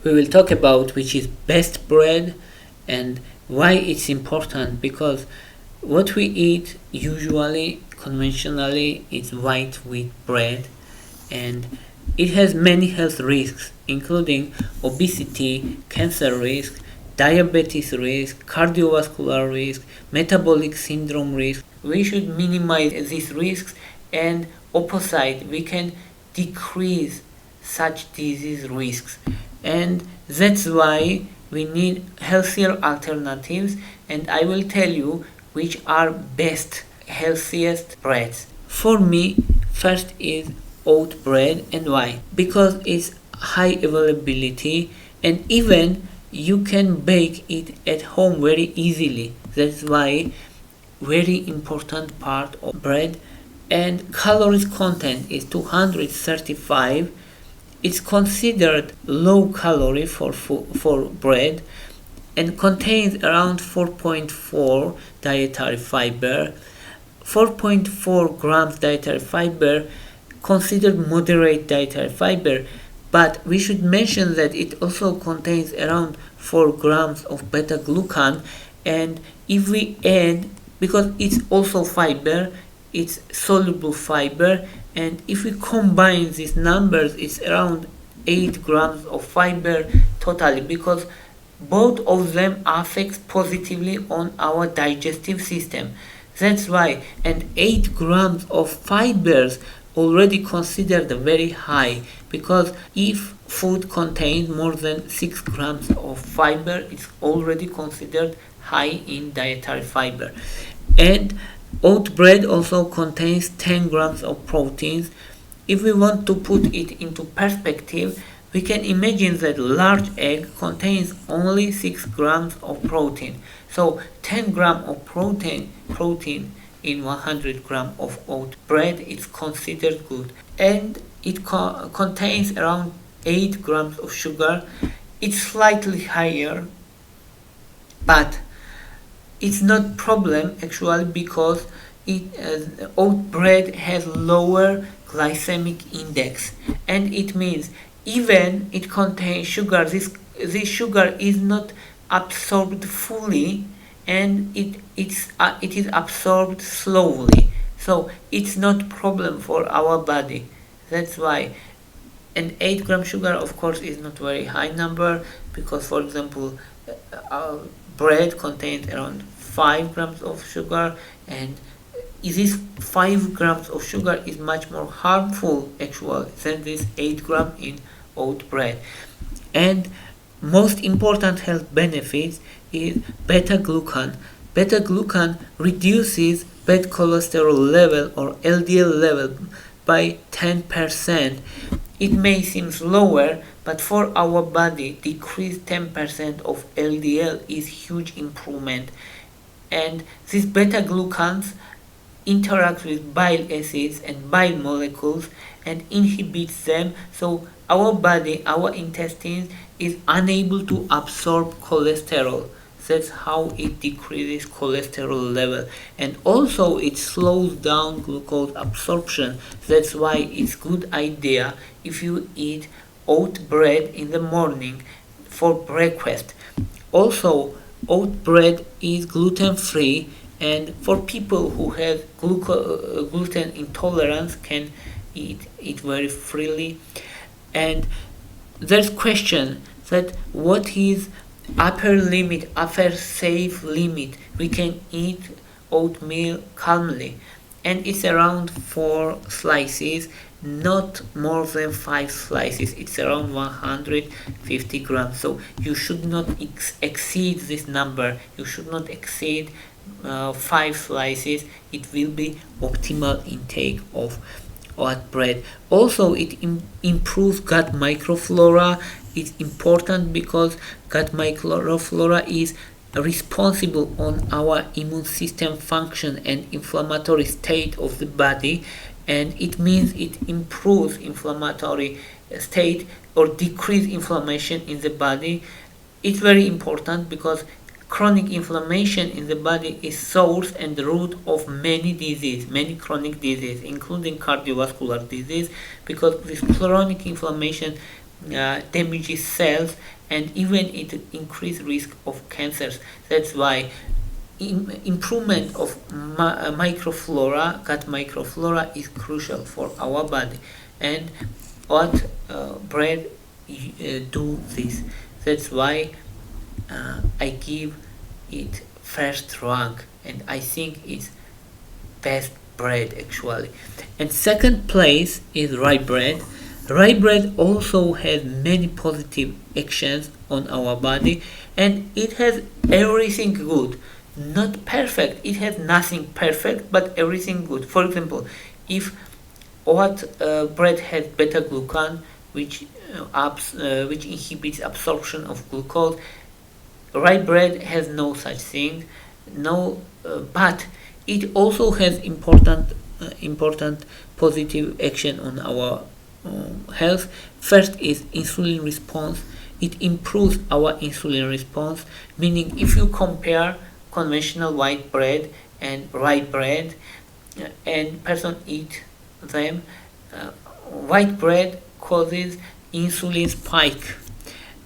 we will talk about which is best bread and why it's important, because what we eat usually conventionally is white wheat bread, and it has many health risks including obesity, cancer risk, diabetes risk, cardiovascular risk, metabolic syndrome risk. We should minimize these risks, and opposite we can decrease such disease risks, and that's why we need healthier alternatives, and I will tell you which are best healthiest breads. For me, first is oat bread, and why? Because it's high availability, and even you can bake it at home very easily. That's why very important part of bread. And calories content is 235. It's considered low calorie for bread, and contains around 4.4 dietary fiber. 4.4 grams dietary fiber considered moderate dietary fiber, but we should mention that it also contains around 4 grams of beta-glucan, and if we add, because it's also fiber, it's soluble fiber, and if we combine these numbers, it's around 8 grams of fiber totally, because both of them affect positively on our digestive system. That's why, and 8 grams of fibers already considered very high, because if food contains more than 6 grams of fiber, it's already considered high in dietary fiber. And oat bread also contains 10 grams of proteins. If we want to put it into perspective, we can imagine that large egg contains only 6 grams of protein. So 10 grams of protein in 100 grams of oat bread is considered good. And it contains around 8 grams of sugar. It's slightly higher, but it's not problem actually, because oat bread has lower glycemic index, and it means even it contains sugar, this sugar is not absorbed fully, and it is absorbed slowly, so it's not problem for our body. That's why. And 8 gram sugar, of course, is not very high number, because for example bread contains around 5 grams of sugar, and this 5 grams of sugar is much more harmful actually than this 8 gram in oat bread. And most important health benefits is beta-glucan. Beta-glucan reduces bad cholesterol level or LDL level by 10%. It may seem lower, but for our body, decrease 10% of LDL is huge improvement. And these beta-glucans interact with bile acids and bile molecules and inhibits them, so our body, our intestines is unable to absorb cholesterol. That's how it decreases cholesterol level, and also it slows down glucose absorption. That's why it's good idea if you eat oat bread in the morning for breakfast. Also, oat bread is gluten free, and for people who have gluten intolerance can eat it very freely. And there's question that what is upper limit, upper safe limit we can eat oatmeal calmly, and it's around 4 slices, not more than 5 slices. It's around 150 grams, so you should not exceed this number. You should not exceed 5 slices. It will be optimal intake of oat bread. Also, it improves gut microflora. It's important because gut microflora is responsible on our immune system function and inflammatory state of the body, and it means it improves inflammatory state or decrease inflammation in the body. It's very important because chronic inflammation in the body is source and root of many chronic disease, including cardiovascular disease, because this chronic inflammation damages cells, and even it increase risk of cancers. That's why improvement of microflora, gut microflora, is crucial for our body. And what bread do this. That's why I give it first rank, and I think it's best bread actually. And second place is rye bread. Rye bread also has many positive actions on our body, and it has everything good. Not perfect, it has nothing perfect, but everything good. For example, if what bread has beta-glucan, which inhibits absorption of glucose. Rye bread has no such thing, but it also has important positive action on our health. First is insulin response. It improves our insulin response, meaning if you compare conventional white bread and rye bread, and person eat them, white bread causes insulin spike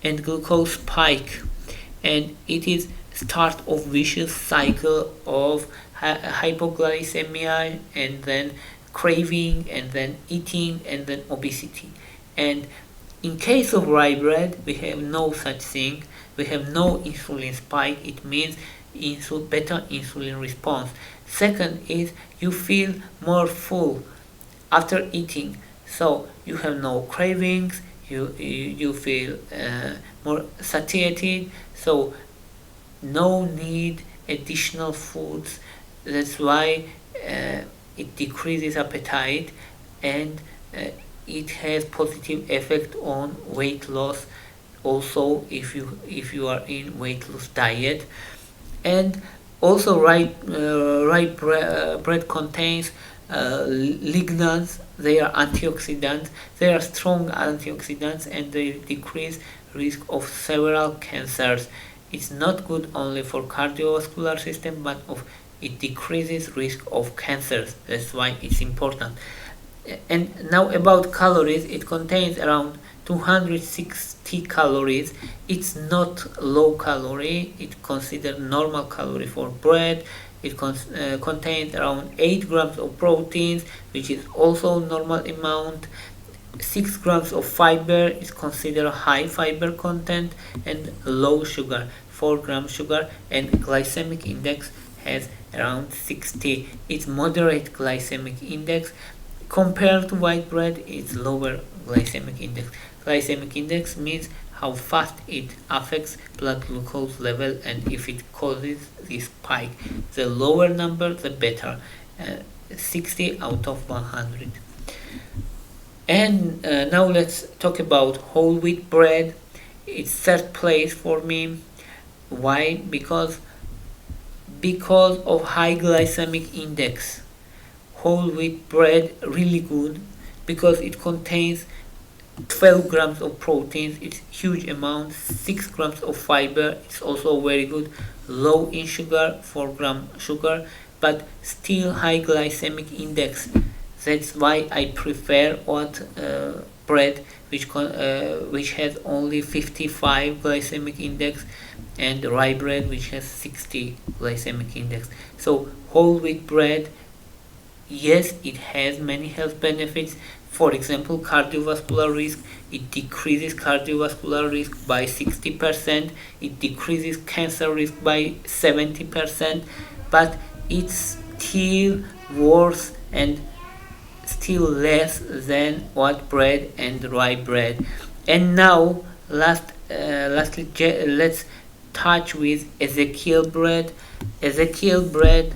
and glucose spike, and it is start of vicious cycle of hypoglycemia, and then craving, and then eating, and then obesity. And in case of rye bread, we have no such thing. We have no insulin spike. It means better insulin response. Second is you feel more full after eating, so you have no cravings. You feel more satiated, so no need additional foods. That's why it decreases appetite, and it has positive effect on weight loss also if you are in weight loss diet. And also rye bread contains lignans. They are antioxidants. They are strong antioxidants, and they decrease risk of several cancers. It's not good only for cardiovascular system, but it decreases risk of cancers. That's why it's important. And now about calories, it contains around 260 calories. It's not low calorie. It's considered normal calorie for bread. It contains around 8 grams of proteins, which is also normal amount. 6 grams of fiber is considered high fiber content, and low sugar, 4 grams sugar, and glycemic index has around 60. It's moderate glycemic index. Compared to white bread, it's lower glycemic index. Glycemic index means how fast it affects blood glucose level, and if it causes this spike. The lower number, the better. 60 out of 100. And now let's talk about whole wheat bread. It's third place for me. Why? Because of high glycemic index. Whole wheat bread really good because it contains 12 grams of proteins. It's huge amount. 6 grams of fiber. It's also very good. Low in sugar, 4 gram sugar, but still high glycemic index. That's why I prefer bread which has only 55 glycemic index, and rye bread which has 60 glycemic index. So whole wheat bread, yes, it has many health benefits. For example, cardiovascular risk, it decreases cardiovascular risk by 60%, it decreases cancer risk by 70%, but it's still worse and still less than white bread and rye bread. And now lastly, let's touch with Ezekiel bread. Ezekiel bread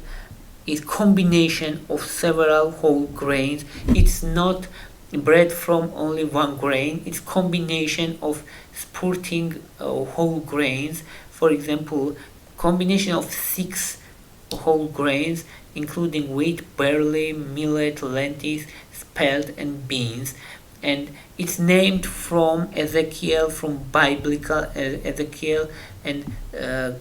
is combination of several whole grains. It's not bread from only one grain. It's combination of supporting whole grains. For example, combination of 6 whole grains, including wheat, barley, millet, lentils, spelt, and beans. And it's named from Ezekiel, from biblical Ezekiel, and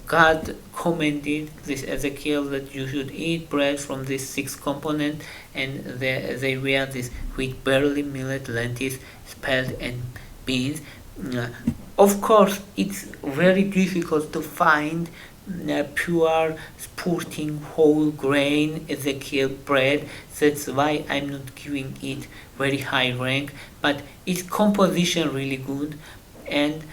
God commanded this Ezekiel that you should eat bread from these 6 components, and they were this wheat, barley, millet, lentils, spelt, and beans. Uh, of course, it's very difficult to find pure sporting whole grain Ezekiel bread. That's why I'm not giving it very high rank, but its composition really good, and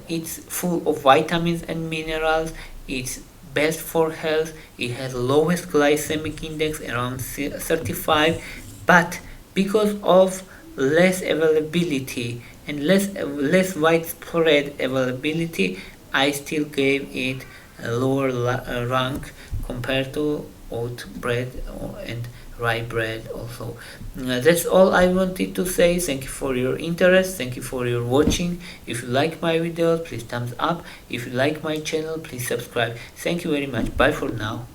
it's full of vitamins and minerals. It's best for health. It has lowest glycemic index around 35, but because of less availability and less widespread availability, I still gave it a lower rank compared to oat bread and rye bread also. That's all I wanted to say. Thank you for your interest. Thank you for your watching. If you like my videos, please thumbs up. If you like my channel, please subscribe. Thank you very much. Bye for now.